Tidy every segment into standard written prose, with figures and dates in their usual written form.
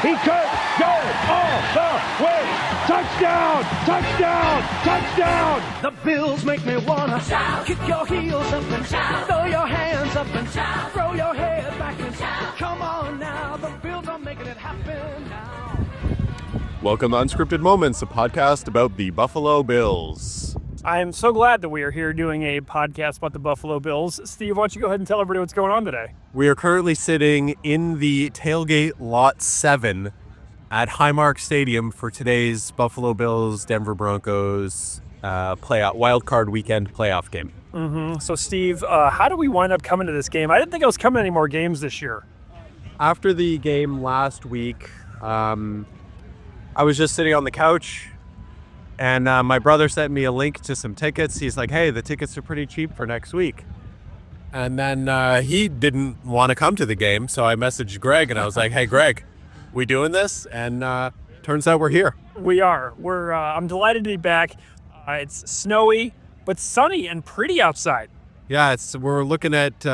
He could go all the way. Touchdown! Touchdown! Touchdown! The Bills make me wanna shout. Kick your heels up and shout. Throw your hands up and shout. Throw your head back and shout. Come on now, the Bills are making it happen now. Welcome to Unscripted Moments, a podcast about the Buffalo Bills. I am so glad that we are here doing a podcast about the Buffalo Bills. Steve, why don't you go ahead and tell everybody what's going on today? We are currently sitting in the tailgate lot 7 at Highmark Stadium for today's Buffalo Bills Denver Broncos wildcard weekend playoff game. So, Steve, how do we wind up coming to this game? I didn't think I was coming to any more games this year. After the game last week, I was just sitting on the couch, and my brother sent me a link to some tickets. He's like, hey, the tickets are pretty cheap for next week. And then he didn't want to come to the game, so I messaged Greg, and I was like, hey, Greg, we doing this? And turns out we're here. We are. I'm delighted to be back. It's snowy, but sunny and pretty outside. Yeah, we're looking at,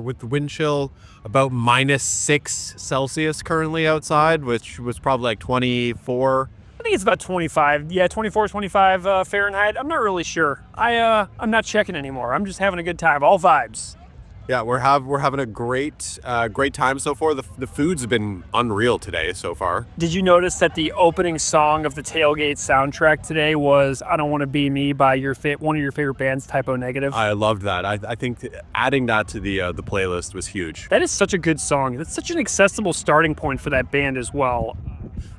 with the wind chill, about -6 Celsius currently outside, which was probably like 24. I think it's about 25. Yeah, 24, 25 Fahrenheit. I'm not really sure. I'm not checking anymore. I'm just having a good time. All vibes. Yeah, we're having a great time so far. The food's been unreal today so far. Did you notice that the opening song of the tailgate soundtrack today was "I Don't Want to Be Me" by one of your favorite bands, Typo Negative? I loved that. I think adding that to the playlist was huge. That is such a good song. That's such an accessible starting point for that band as well.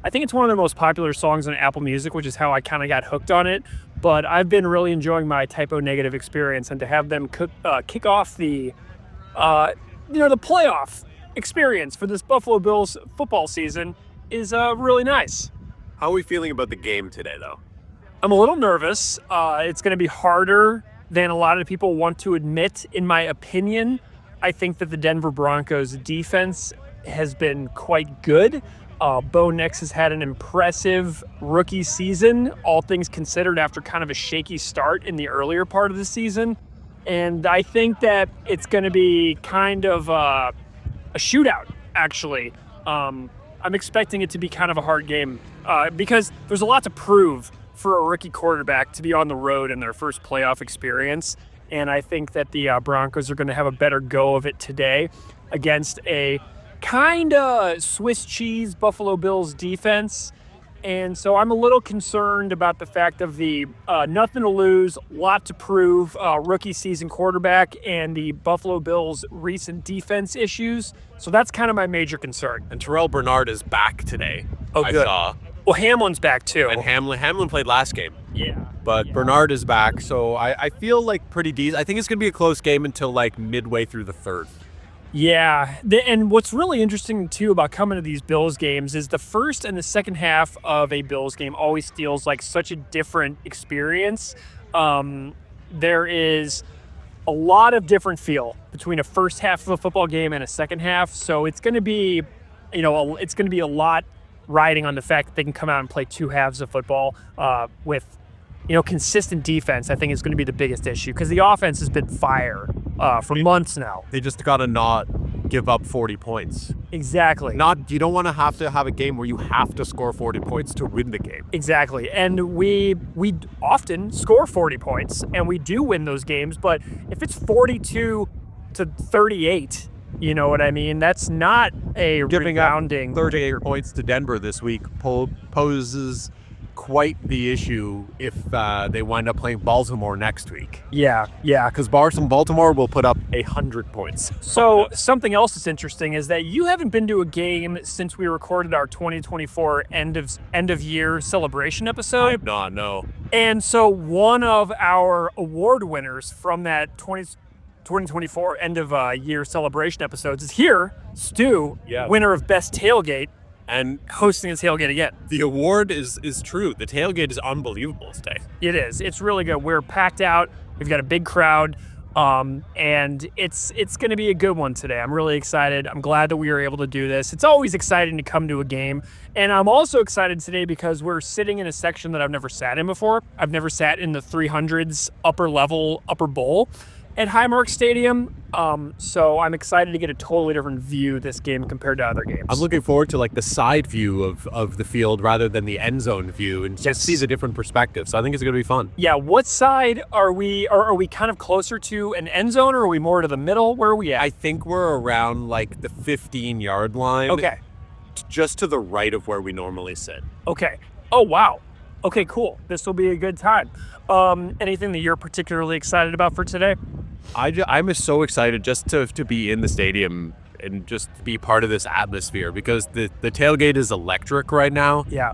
I think it's one of their most popular songs on Apple Music, which is how I kind of got hooked on it. But I've been really enjoying my Typo Negative experience, and to have them kick off the playoff experience for this Buffalo Bills football season is really nice. How are we feeling about the game today, though? I'm a little nervous. It's going to be harder than a lot of people want to admit, in my opinion. I think that the Denver Broncos defense has been quite good. Bo Nix has had an impressive rookie season, all things considered, after kind of a shaky start in the earlier part of the season. And I think that it's going to be kind of a shootout, actually. I'm expecting it to be kind of a hard game because there's a lot to prove for a rookie quarterback to be on the road in their first playoff experience. And I think that the Broncos are going to have a better go of it today against a kind of Swiss cheese Buffalo Bills defense. And so I'm a little concerned about the fact of the nothing to lose, lot to prove rookie season quarterback and the Buffalo Bills' recent defense issues. So that's kind of my major concern. And Terrell Bernard is back today. Oh, good. I saw. Well, Hamlin's back too. And Hamlin played last game. Yeah. But Bernard is back, so I feel like pretty decent. I think it's going to be a close game until like midway through the third. Yeah, and what's really interesting, too, about coming to these Bills games is the first and the second half of a Bills game always feels like such a different experience. There is a lot of different feel between a first half of a football game and a second half, so it's going to be, it's going to be a lot riding on the fact that they can come out and play two halves of football with consistent defense. I think is going to be the biggest issue because the offense has been fire for months now. They just got to not give up 40 points. Exactly. You don't want to have a game where you have to score 40 points to win the game. Exactly. And we often score 40 points and we do win those games, but if it's 42-38, you know what I mean? That's not a rebounding. 38 points to Denver this week poses quite the issue if they wind up playing Baltimore next week. Yeah. Because Baltimore will put up 100 points. So something else that's interesting is that you haven't been to a game since we recorded our 2024 end of year celebration episode. I have not, no. And so one of our award winners from that 2024 end of year celebration episodes is here, Stu, winner of Best Tailgate. And hosting a tailgate again. The award is true. The tailgate is unbelievable today. It is. It's really good. We're packed out. We've got a big crowd. And it's going to be a good one today. I'm really excited. I'm glad that we were able to do this. It's always exciting to come to a game. And I'm also excited today because we're sitting in a section that I've never sat in before. I've never sat in the 300s upper bowl. at Highmark Stadium. So I'm excited to get a totally different view of this game compared to other games. I'm looking forward to like the side view of the field rather than the end zone view and just see the different perspectives. So I think it's going to be fun. Yeah, what side are we? Are we kind of closer to an end zone, or are we more to the middle? Where are we at? I think we're around like the 15-yard line. Okay. Just to the right of where we normally sit. Okay. Oh, wow. Okay, cool. This will be a good time. Anything that you're particularly excited about for today? I'm so excited just to be in the stadium and just be part of this atmosphere because the tailgate is electric right now. Yeah.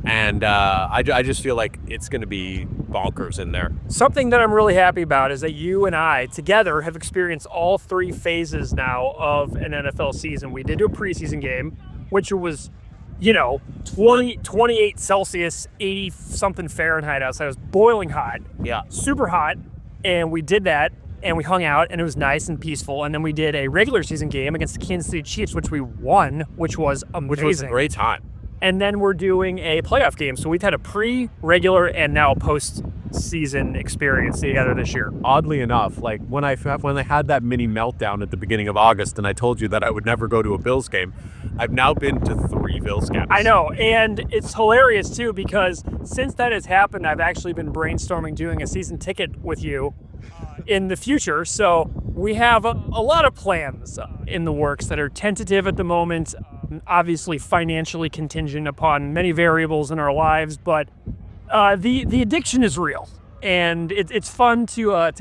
And I just feel like it's going to be bonkers in there. Something that I'm really happy about is that you and I together have experienced all 3 phases now of an NFL season. We did do a preseason game, which was, 28 Celsius, 80 something Fahrenheit outside. It was boiling hot. Yeah. Super hot. And we did that. And we hung out, and it was nice and peaceful. And then we did a regular season game against the Kansas City Chiefs, which we won, which was amazing. Which was a great time. And then we're doing a playoff game. So we've had a pre-regular and now a post-season experience together this year. Oddly enough, like when I had that mini meltdown at the beginning of August and I told you that I would never go to a Bills game, I've now been to 3 Bills games. I know, and it's hilarious too because since that has happened, I've actually been brainstorming doing a season ticket with you in the future. So we have a lot of plans in the works that are tentative at the moment, obviously financially contingent upon many variables in our lives, but the addiction is real. And it's fun to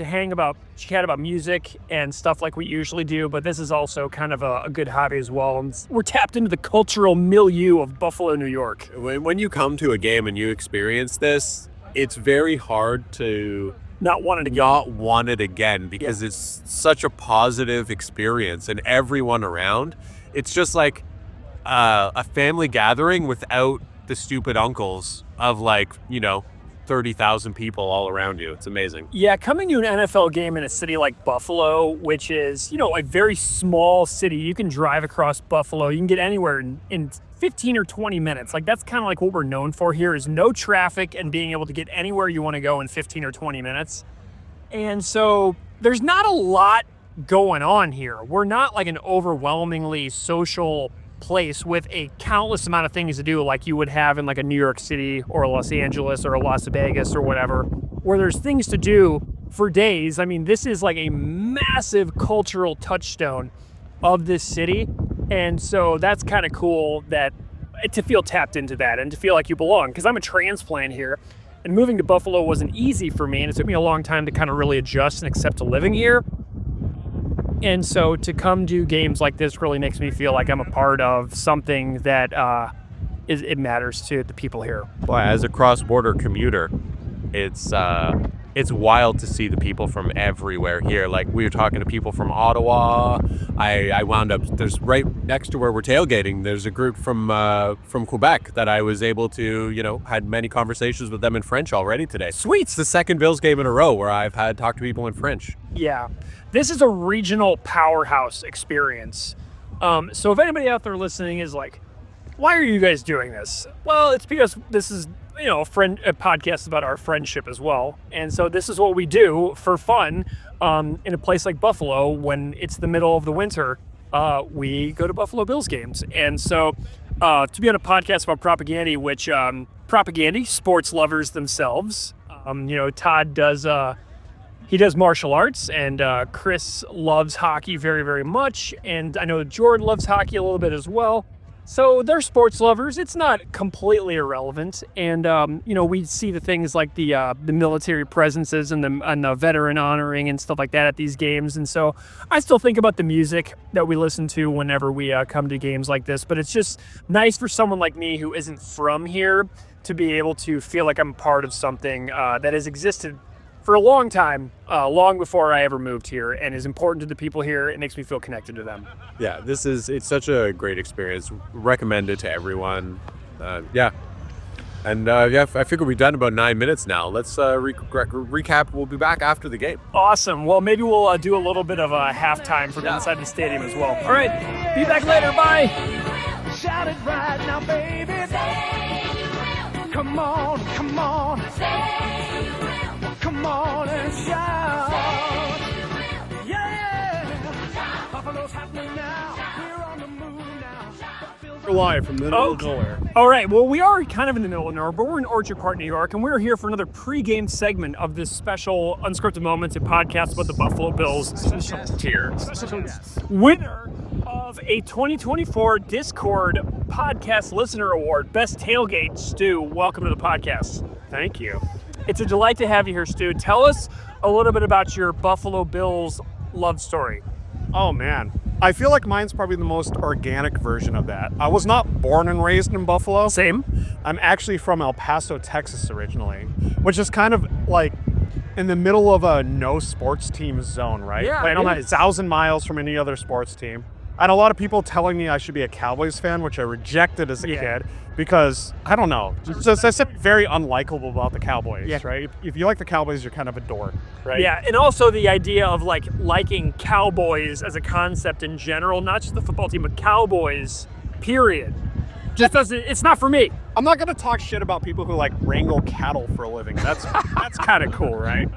chat about music and stuff like we usually do, but this is also kind of a good hobby as well. And we're tapped into the cultural milieu of Buffalo, New York. When you come to a game and you experience this, it's very hard to not want it again because it's such a positive experience and everyone around. It's just like a family gathering without the stupid uncles of 30,000 people all around you. It's amazing. Yeah, coming to an NFL game in a city like Buffalo, which is, a very small city, you can drive across Buffalo, you can get anywhere in 15 or 20 minutes. That's kind of like what we're known for here is no traffic and being able to get anywhere you want to go in 15 or 20 minutes. And so there's not a lot going on here. We're not like an overwhelmingly social place with a countless amount of things to do like you would have in like a New York City or a Los Angeles or a Las Vegas or whatever, where there's things to do for days. I mean, this is like a massive cultural touchstone of this city. And so that's kind of cool to feel tapped into that and to feel like you belong, because I'm a transplant here and moving to Buffalo wasn't easy for me. And it took me a long time to kind of really adjust and accept to living here. And so to come to games like this really makes me feel like I'm a part of something that it matters to the people here. Well, as a cross-border commuter, it's wild to see the people from everywhere here. Like we were talking to people from Ottawa. I wound up, there's right next to where we're tailgating, there's a group from Quebec that I was able to, had many conversations with them in French already today. Sweet. It's the second Bills game in a row where I've had talked to people in French. Yeah. This is a regional powerhouse experience. So if anybody out there listening is like, why are you guys doing this? Well, it's because this is, a podcast about our friendship as well. And so this is what we do for fun in a place like Buffalo when it's the middle of the winter. We go to Buffalo Bills games. And so to be on a podcast about propaganda, which propaganda, sports lovers themselves, Todd does... He does martial arts, and Chris loves hockey very, very much. And I know Jordan loves hockey a little bit as well. So they're sports lovers. It's not completely irrelevant. And, we see the things like the military presences and the veteran honoring and stuff like that at these games. And so I still think about the music that we listen to whenever we come to games like this. But it's just nice for someone like me who isn't from here to be able to feel like I'm part of something that has existed for a long time, long before I ever moved here, and is important to the people here. It makes me feel connected to them. Yeah, it's such a great experience. Recommend it to everyone. Yeah. And I figure we've done about 9 minutes now. Let's recap. We'll be back after the game. Awesome. Well, maybe we'll do a little bit of a halftime from inside the stadium as well. All right. Be back later. Bye. Shout it right now, baby. Come on, come on. Come on and shout. listening now. We're on the move now. We're live from the middle of nowhere. All right. Well, we are kind of in the middle of nowhere, but we're in Orchard Park, New York, and we're here for another pregame segment of this special Unscripted Moments, a podcast about the Buffalo Bills special tier. Winner of a 2024 Discord Podcast Listener Award, Best Tailgate, Stu. Welcome to the podcast. Thank you. It's a delight to have you here, Stu. Tell us a little bit about your Buffalo Bills love story. Oh, man. I feel like mine's probably the most organic version of that. I was not born and raised in Buffalo. Same. I'm actually from El Paso, Texas originally, which is kind of like in the middle of a no sports team zone, right? Yeah, Like, I'm it not is. 1,000 miles from any other sports team. I had a lot of people telling me I should be a Cowboys fan, which I rejected as a kid because, I don't know, there's something very unlikable about the Cowboys, right? If you like the Cowboys, you're kind of a dork, right? Yeah, and also the idea of like liking Cowboys as a concept in general, not just the football team, but Cowboys, period. Just doesn't, it's not for me. I'm not going to talk shit about people who like wrangle cattle for a living. That's kind of cool, right?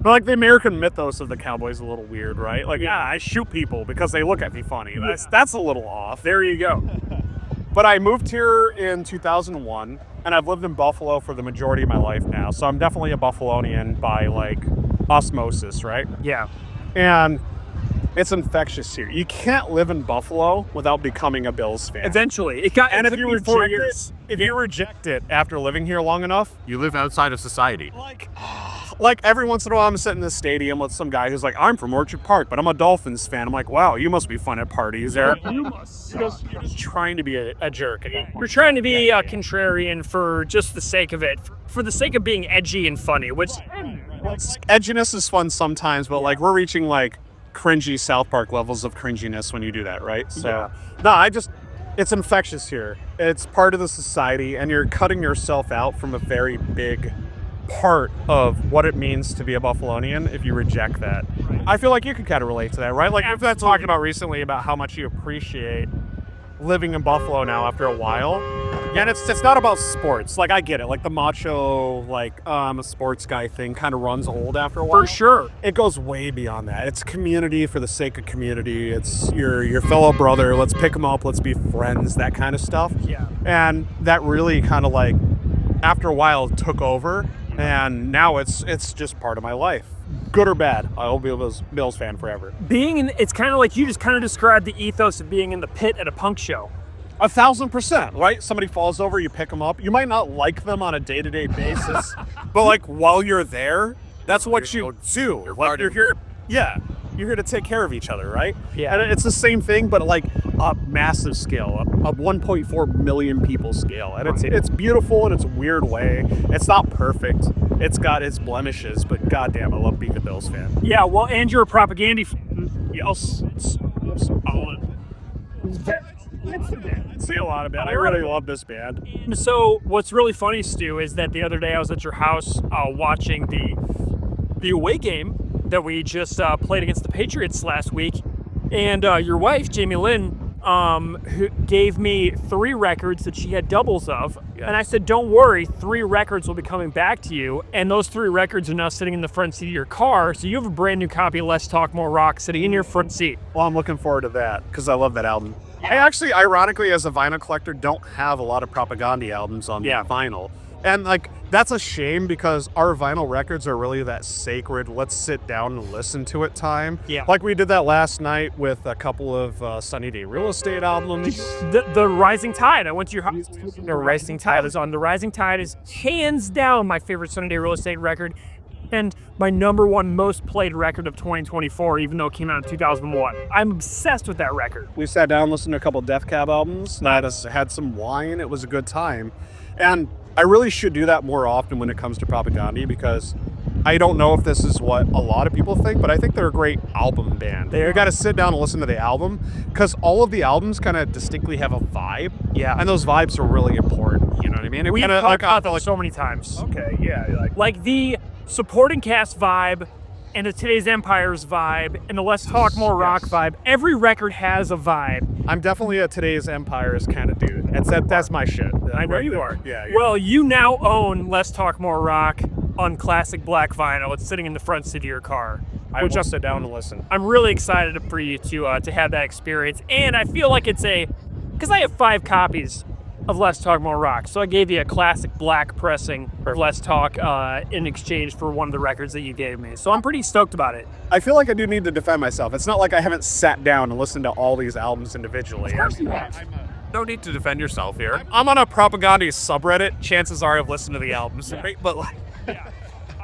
But like the American mythos of the Cowboys is a little weird, right? Like, yeah, I shoot people because they look at me funny. That's a little off. There you go. But I moved here in 2001, and I've lived in Buffalo for the majority of my life now. So I'm definitely a Buffalonian by like osmosis, right? Yeah. And it's infectious here. You can't live in Buffalo without becoming a Bills fan. Eventually. It took me 4 years. If you reject it after living here long enough, You live outside of society. like every once in a while I'm sitting in the stadium with some guy who's like, I'm from Orchard Park, but I'm a Dolphins fan. I'm like, wow, you must be fun at parties there. You must. You're just trying to be a jerk. We're trying to be a contrarian for just the sake of it, for the sake of being edgy and funny, which Edginess is fun sometimes, but like we're reaching like cringy South Park levels of cringiness when you do that, right? So, it's infectious here. It's part of the society, and you're cutting yourself out from a very big part of what it means to be a Buffalonian if you reject that. I feel like you could kind of relate to that, right? Like, I've been talking about recently about how much you appreciate living in Buffalo now after a while. Yeah, and it's not about sports. Like, I get it. Like, the macho, like, I'm a sports guy thing kind of runs old after a while. for sure. It goes way beyond that. It's community for the sake of community. It's your fellow brother. Let's pick them up. Let's be friends. That kind of stuff. Yeah. And that really kind of like, after a while, took over. And now it's just part of my life. Good or bad, I'll be a Bills fan forever. It's kind of like you just kind of described the ethos of being in the pit at a punk show. 1,000%, right? Somebody falls over, you pick them up. You might not like them on a day-to-day basis, but like while you're there, that's what you do. Like, you're here, you're here to take care of each other, right? Yeah. And it's the same thing, but like a massive scale, a 1.4 million people scale. And it's beautiful in its weird way. It's not perfect. It's got its blemishes, but goddamn, I love being a Bills fan. Yeah, well, and you're a propaganda Yes, it's solid. I see a lot of it. I really love this band. So what's really funny, Stu, is that the other day I was at your house watching the away game that we just played against the Patriots last week, and your wife, Jamie Lynn, who gave me 3 records that she had doubles of, and I said, don't worry, 3 records will be coming back to you, and those 3 records are now sitting in the front seat of your car, so you have a brand new copy of Less Talk More Rock sitting in your front seat. Well, I'm looking forward to that because I love that album. I actually, ironically, as a vinyl collector, don't have a lot of Propaganda albums on vinyl. And like, that's a shame because our vinyl records are really that sacred, let's sit down and listen to it time. Yeah. Like we did that last night with a couple of Sunny Day Real Estate albums. The Rising Tide. I went to your house. The Rising Tide is on. The Rising Tide is hands down my favorite Sunny Day Real Estate record, and my number 1 most played record of 2024, even though it came out in 2001. I'm obsessed with that record. We sat down, listened to a couple of Death Cab albums, had some wine. It was a good time. And I really should do that more often when it comes to Propaganda because I don't know if this is what a lot of people think, but I think they're a great album band. You got to sit down and listen to the album because all of the albums kind of distinctly have a vibe. Yeah. And those vibes are really important. You know what I mean? We've kinda, talked about that so many times. Okay, yeah. Like the supporting cast vibe and the Today's Empires vibe and the Let's Talk More Rock vibe. Every record has a vibe. I'm definitely a Today's Empires kind of dude. That's my shit. I know you are. Yeah. Well, you now own Let's Talk More Rock on classic black vinyl. It's sitting in the front seat of your car. I will just sit down and listen. I'm really excited for you to have that experience, and I feel like it's because I have 5 copies of Less Talk More Rock, so I gave you a classic black pressing of Less Talk in exchange for one of the records that you gave me. So I'm pretty stoked about it. I feel like I do need to defend myself. It's not like I haven't sat down and listened to all these albums individually. Of course you have. No need to defend yourself here. I'm on a propaganda subreddit. Chances are I've listened to the albums, right? But like,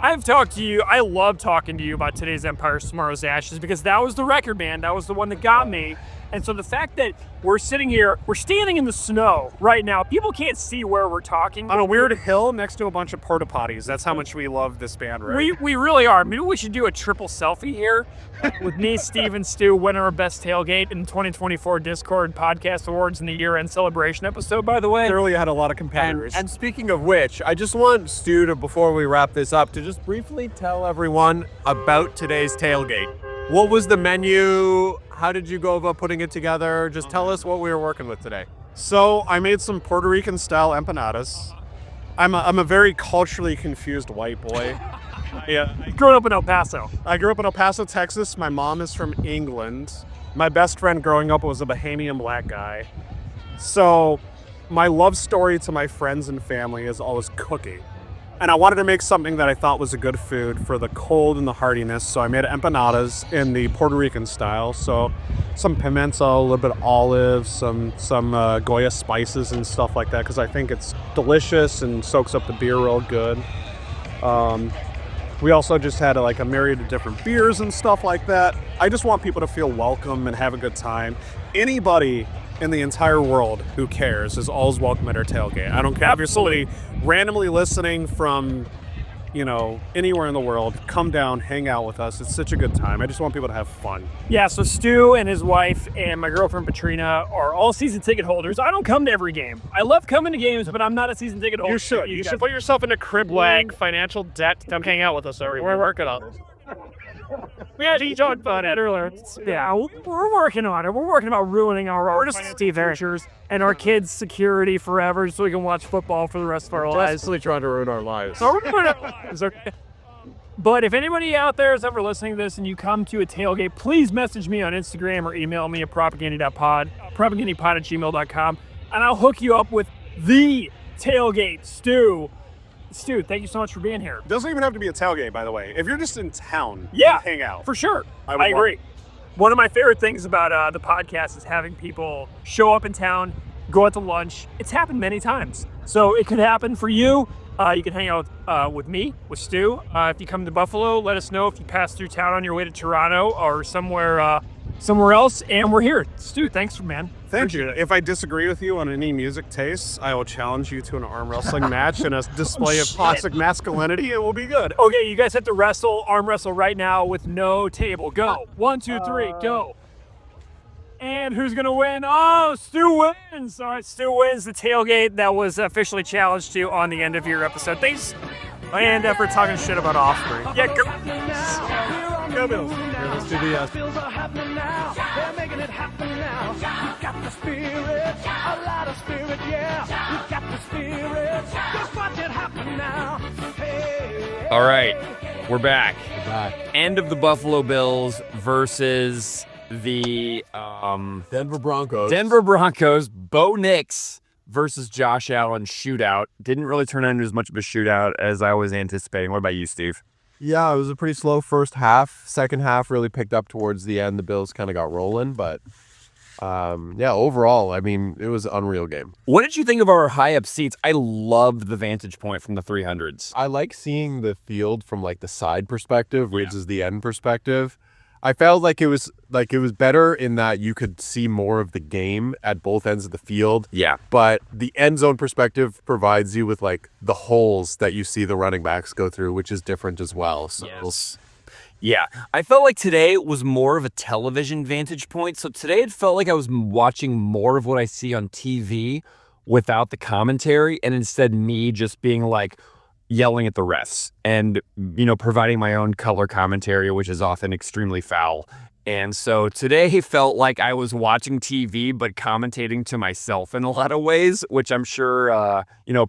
I've talked to you. I love talking to you about Today's Empire, Tomorrow's Ashes, because that was the record, man. That was the one that got me. And so the fact that we're sitting here, we're standing in the snow right now. People can't see where we're talking. on a weird hill next to a bunch of porta potties. That's how much we love this band, right? We really are. Maybe we should do a triple selfie here with me, Steve, and Stu winning our best tailgate in the 2024 Discord Podcast Awards in the year-end celebration episode, by the way. Clearly had a lot of competitors. And speaking of which, I just want Stu to, before we wrap this up, to just briefly tell everyone about today's tailgate. What was the menu? How did you go about putting it together? Just tell us what we were working with today. So I made some Puerto Rican style empanadas. I'm a very culturally confused white boy. Yeah. Growing up in El Paso. I grew up in El Paso, Texas. My mom is from England. My best friend growing up was a Bahamian black guy. So my love story to my friends and family is always cooking. And I wanted to make something that I thought was a good food for the cold and the heartiness. So I made empanadas in the Puerto Rican style. So some pimento, a little bit of olives, some Goya spices and stuff like that, because I think it's delicious and soaks up the beer real good. We also just had a myriad of different beers and stuff like that. I just want people to feel welcome and have a good time. Anybody in the entire world who cares is always welcome at our tailgate. I don't care if you're somebody randomly listening from, anywhere in the world. Come down, hang out with us. It's such a good time. I just want people to have fun. Yeah, so Stu and his wife and my girlfriend Patrina are all season ticket holders. I don't come to every game. I love coming to games, but I'm not a season ticket holder. You should. You should put yourself in a crib leg financial debt to come hang out with us everywhere. We're working on it. We had to talk about it earlier. Yeah, we're working on it. We're working about ruining our Steve ventures and our kids' security forever so we can watch football for the rest of our lives. Desperately trying to ruin our lives. So we're doing it. Okay. But if anybody out there is ever listening to this and you come to a tailgate, please message me on Instagram or email me at propagandipod@gmail.com, and I'll hook you up with the tailgate. Stu, thank you so much for being here. It doesn't even have to be a tailgate, by the way. If you're just in town, hang out. For sure. I agree. One of my favorite things about the podcast is having people show up in town, go out to lunch. It's happened many times. So it could happen for you. You can hang out with me, with Stu. If you come to Buffalo, let us know if you pass through town on your way to Toronto or somewhere else. And we're here. Stu, thanks, man. Thank you. If I disagree with you on any music tastes, I will challenge you to an arm wrestling match and a display of toxic masculinity. It will be good. Okay, you guys have to arm wrestle right now with no table. Go. 1, 2, 3, go. And who's going to win? Oh, Stu wins. All right, Stu wins the tailgate that was officially challenged to on the end of your episode. Thanks. And for talking shit about Offspring. Yeah, go. Go Bills. Let's do the Bills are happening now. They're making it happen now. You got the spirit, a lot of spirit, yeah. You got the spirit. Just watch it happen now. Hey. All right, we're back. back. End of the Buffalo Bills versus the Denver Broncos. Denver Broncos. Bo Nix versus Josh Allen shootout. Didn't really turn into as much of a shootout as I was anticipating. What about you, Steve? Yeah, it was a pretty slow first half. Second half really picked up towards the end. The Bills kind of got rolling, but overall, I mean, it was an unreal game. What did you think of our high up seats? I loved the vantage point from the 300s. I like seeing the field from the side perspective, which is the end perspective. I felt like it was better in that you could see more of the game at both ends of the field. Yeah. But the end zone perspective provides you with the holes that you see the running backs go through, which is different as well. So yes. Yeah. I felt like today was more of a television vantage point. So today it felt like I was watching more of what I see on TV without the commentary, and instead me just being yelling at the refs and, providing my own color commentary, which is often extremely foul. And so today felt like I was watching TV, but commentating to myself in a lot of ways, which I'm sure,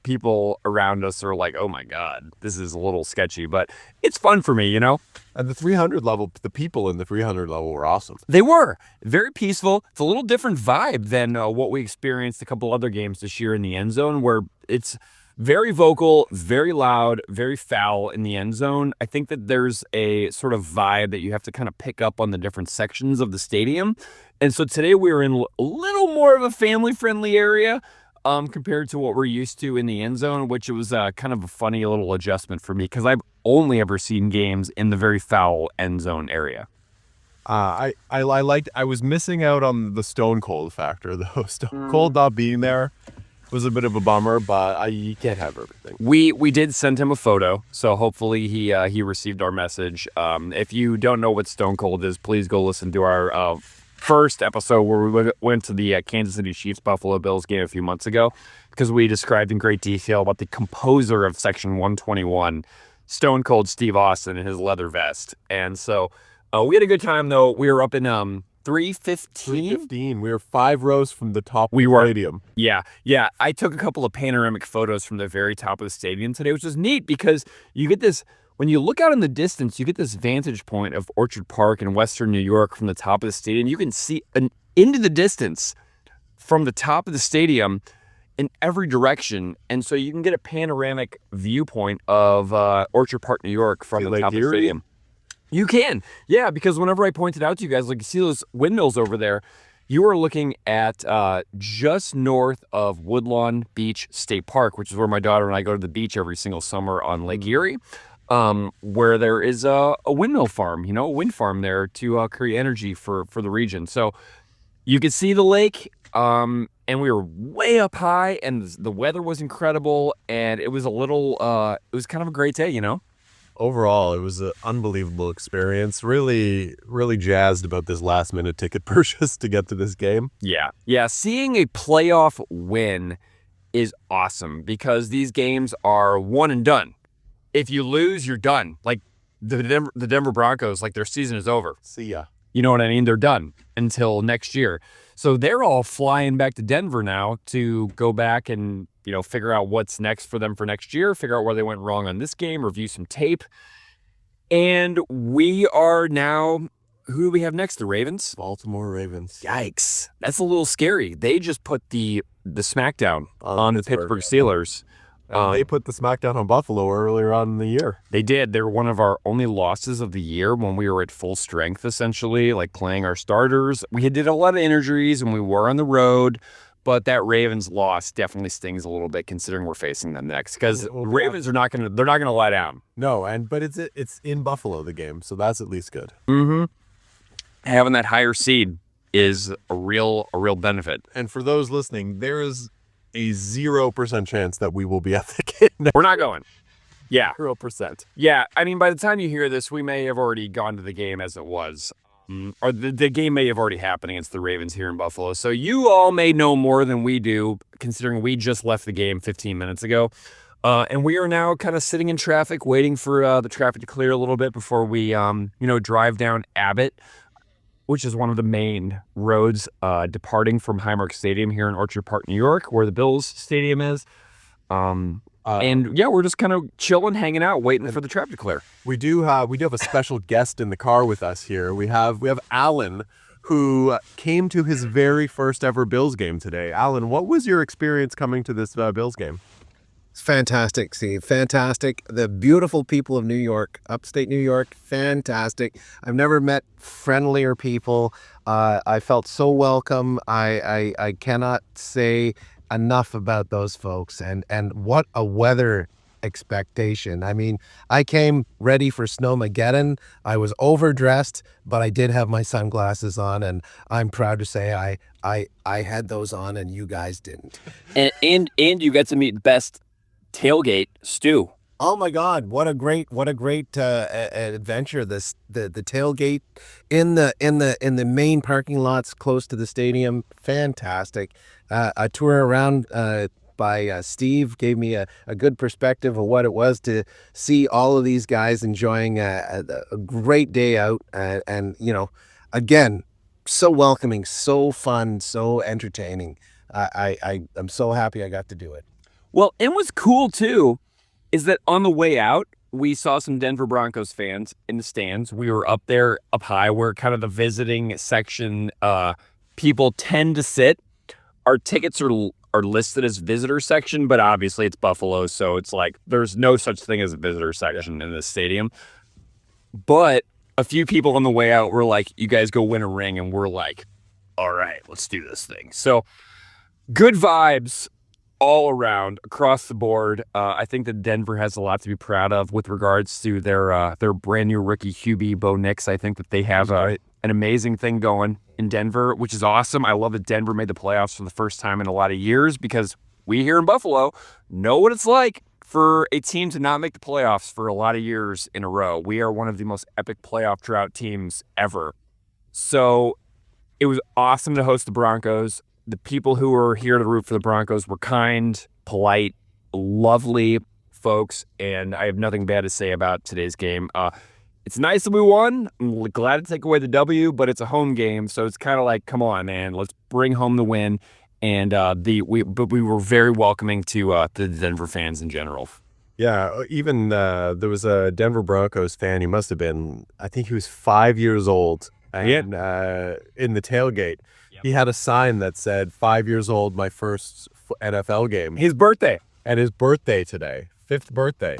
people around us are like, oh my God, this is a little sketchy, but it's fun for me, And the 300 level, the people in the 300 level were awesome. They were very peaceful. It's a little different vibe than what we experienced a couple other games this year in the end zone, where it's very vocal, very loud, very foul in the end zone. I think that there's a sort of vibe that you have to kind of pick up on the different sections of the stadium. And so today we were in a little more of a family-friendly area compared to what we're used to in the end zone, which was kind of a funny little adjustment for me because I've only ever seen games in the very foul end zone area. I was missing out on the Stone Cold factor though. Stone Cold not being there was a bit of a bummer, but you can't have everything. We did send him a photo, so hopefully he received our message. If you don't know what Stone Cold is, please go listen to our first episode where we went to the Kansas City Chiefs Buffalo Bills game a few months ago, because we described in great detail about the composer of Section 121, Stone Cold Steve Austin, in his leather vest. And so we had a good time though. We were up in 315. We were 5 rows from the top of the stadium. Yeah. I took a couple of panoramic photos from the very top of the stadium today, which was neat because you get this, when you look out in the distance, you get this vantage point of Orchard Park in Western New York from the top of the stadium. You can see into the distance from the top of the stadium in every direction. And so you can get a panoramic viewpoint of Orchard Park, New York from the top of the stadium. You can. Yeah, because whenever I pointed out to you guys, like you see those windmills over there, you are looking at just north of Woodlawn Beach State Park, which is where my daughter and I go to the beach every single summer on Lake Erie, where there is a windmill farm, a wind farm there to create energy for the region. So you could see the lake, and we were way up high, and the weather was incredible, and it was it was kind of a great day, Overall, it was an unbelievable experience. Really, really jazzed about this last-minute ticket purchase to get to this game. Yeah. Seeing a playoff win is awesome because these games are one and done. If you lose, you're done. Like the Denver Broncos, like their season is over. See ya. You know what I mean? They're done until next year. So they're all flying back to Denver now to go back and figure out what's next for them for next year, figure out where they went wrong on this game, review some tape. And we are now, who do we have next? The Ravens? Baltimore Ravens. Yikes. That's a little scary. They just put the smackdown on the Pittsburgh Steelers. They put the smackdown on Buffalo earlier on in the year. They did. They were one of our only losses of the year when we were at full strength, essentially, like playing our starters. We did a lot of injuries and we were on the road. But that Ravens loss definitely stings a little bit considering we're facing them next because Ravens are not going to lie down. No, but it's in Buffalo, the game, so that's at least good. Mm-hmm. Having that higher seed is a real benefit. And for those listening, there is a 0% chance that we will be at the game. We're not going. Yeah. 0%. Yeah, I mean, by the time you hear this, we may have already gone to the game as it was. Or the game may have already happened against the Ravens here in Buffalo. So you all may know more than we do, considering we just left the game 15 minutes ago. And we are now kind of sitting in traffic, waiting for the traffic to clear a little bit before we, drive down Abbott, which is one of the main roads departing from Highmark Stadium here in Orchard Park, New York, where the Bills Stadium is. We're just kind of chilling, hanging out, waiting for the traffic to clear. We do have a special guest in the car with us here. We have Alan, who came to his very first ever Bills game today. Alan, what was your experience coming to this Bills game? It's fantastic, Steve. Fantastic. The beautiful people of New York, upstate New York, fantastic. I've never met friendlier people. I felt so welcome. I cannot say enough about those folks, and what a weather expectation. I mean, I came ready for Snowmageddon. I was overdressed, but I did have my sunglasses on, and I'm proud to say I had those on and you guys didn't. And you got to meet Best Tailgate Stu. Oh my God! What a great adventure! The tailgate in the main parking lots close to the stadium. Fantastic. A tour around by Steve gave me a good perspective of what it was to see all of these guys enjoying a great day out. And again, so welcoming, so fun, so entertaining. I'm so happy I got to do it. Well, and what's cool too is that on the way out, we saw some Denver Broncos fans in the stands. We were up there, up high, where kind of the visiting section people tend to sit. Our tickets are listed as visitor section, but obviously it's Buffalo, so it's like there's no such thing as a visitor section in this stadium. But a few people on the way out were like, you guys go win a ring, and we're like, all right, let's do this thing. So good vibes all around, across the board. I think that Denver has a lot to be proud of with regards to their brand new rookie QB, Bo Nix. I think that they have an amazing thing going in Denver, which is awesome. I love that Denver made the playoffs for the first time in a lot of years, because we here in Buffalo know what it's like for a team to not make the playoffs for a lot of years in a row. We are one of the most epic playoff drought teams ever. So it was awesome to host the Broncos. The people who were here to root for the Broncos were kind, polite, lovely folks, and I have nothing bad to say about today's game. It's nice that we won. I'm glad to take away the W, but it's a home game, so it's kind of like, come on, man, let's bring home the win. And we were very welcoming to the Denver fans in general. Yeah, even there was a Denver Broncos fan. He must have been, I think he was 5 years old. And in the tailgate, he had a sign that said, 5 years old, my first NFL game. His birthday. And his birthday today, 5th birthday.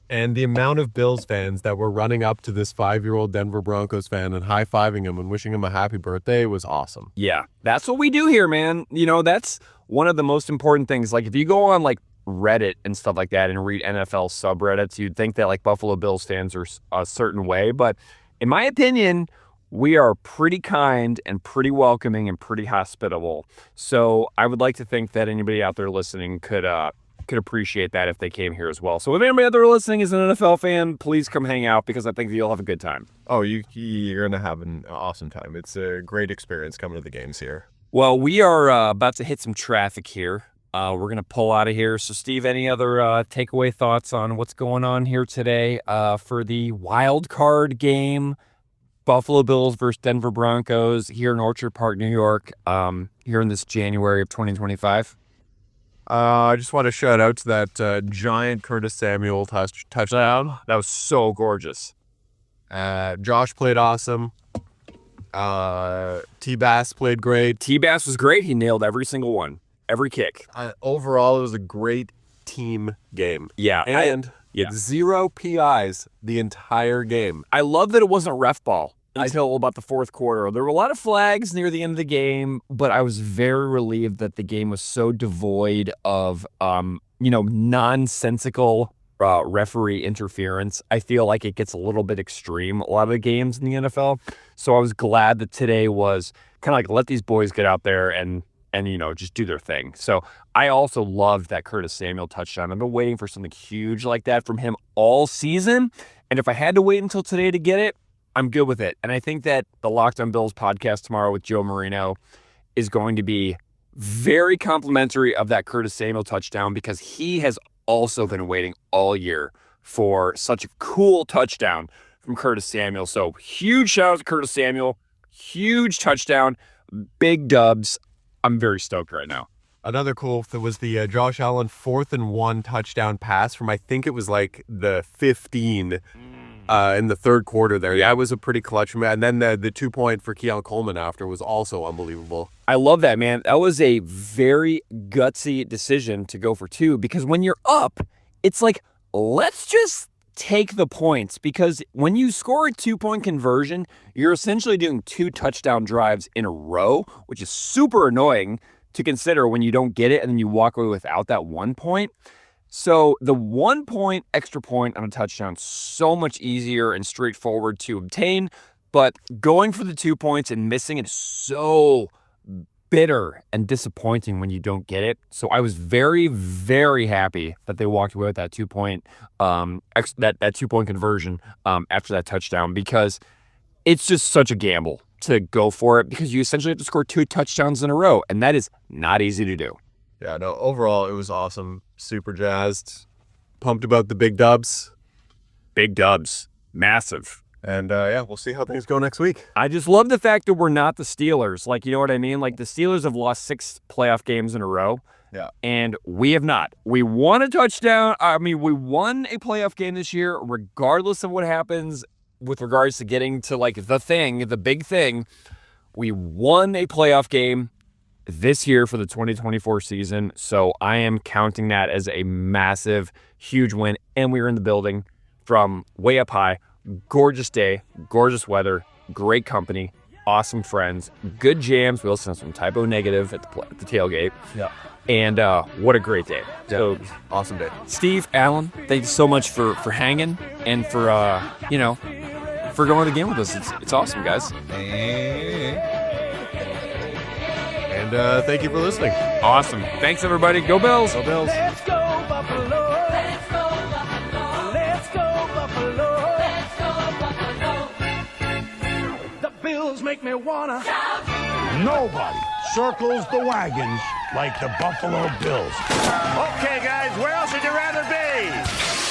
And the amount of Bills fans that were running up to this 5-year-old Denver Broncos fan and high-fiving him and wishing him a happy birthday was awesome. Yeah, that's what we do here, man. You know, that's one of the most important things. Like, if you go on, like, Reddit and stuff like that and read NFL subreddits, you'd think that, like, Buffalo Bills fans are a certain way. But in my opinion, we are pretty kind and pretty welcoming and pretty hospitable. So I would like to think that anybody out there listening could appreciate that if they came here as well. So if anybody out there listening is an NFL fan, please come hang out, because I think that you'll have a good time. Oh, you're going to have an awesome time. It's a great experience coming to the games here. Well, we are about to hit some traffic here. We're going to pull out of here. So, Steve, any other takeaway thoughts on what's going on here today for the wild card game? Buffalo Bills versus Denver Broncos here in Orchard Park, New York, here in this January of 2025. I just want to shout out to that giant Curtis Samuel touchdown. That was so gorgeous. Josh played awesome. T-Bass played great. T-Bass was great. He nailed every single one, every kick. Overall, it was a great team game. Yeah. And zero PIs the entire game. I love that it wasn't ref ball until about the fourth quarter. There were a lot of flags near the end of the game, but I was very relieved that the game was so devoid of, nonsensical referee interference. I feel like it gets a little bit extreme a lot of the games in the NFL. So I was glad that today was kind of like, let these boys get out there and just do their thing. So I also loved that Curtis Samuel touchdown. I've been waiting for something huge like that from him all season. And if I had to wait until today to get it, I'm good with it. And I think that the Locked on Bills podcast tomorrow with Joe Marino is going to be very complimentary of that Curtis Samuel touchdown, because he has also been waiting all year for such a cool touchdown from Curtis Samuel. So huge shout out to Curtis Samuel. Huge touchdown. Big dubs. I'm very stoked right now. Another cool was the Josh Allen 4th and 1 touchdown pass from, I think it was like the 15 in the third quarter there. Yeah, it was a pretty clutch, man. And then the 2-point for Keon Coleman after was also unbelievable. I love that, man. That was a very gutsy decision to go for 2, because when you're up, it's like, let's just take the points, because when you score a 2-point conversion, you're essentially doing 2 touchdown drives in a row, which is super annoying to consider when you don't get it and then you walk away without that 1 point. So the 1 point extra point on a touchdown, so much easier and straightforward to obtain, but going for the 2 points and missing it is so bitter and disappointing when you don't get it. So I was very, very happy that they walked away with that 2 point, that 2 point conversion after that touchdown, because it's just such a gamble to go for it, because you essentially have to score 2 touchdowns in a row, and that is not easy to do. Yeah, no, overall, it was awesome. Super jazzed. Pumped about the big dubs. Big dubs. Massive. And yeah, we'll see how things go next week. I just love the fact that we're not the Steelers. Like, you know what I mean? Like, the Steelers have lost 6 playoff games in a row. Yeah. And we have not. We won a touchdown. I mean, we won a playoff game this year, regardless of what happens with regards to getting to, like, the big thing. We won a playoff game this year for the 2024 season. So I am counting that as a massive, huge win. And we were in the building from way up high. Gorgeous day, gorgeous weather, great company, awesome friends, good jams. We also had some typo negative at the tailgate. Yeah. And what a great day. So Awesome day. Steve, Alan, thank you so much for hanging and for, for going to the game with us. It's awesome, guys. And thank you for listening. Awesome. Thanks, everybody. Go Bills. Go Bills. Let's go Buffalo. Let's go Buffalo. Let's go Buffalo. Let's go Buffalo. The Bills make me wanna shout. Nobody circles the wagons like the Buffalo Bills. Okay, guys, where else would you rather be?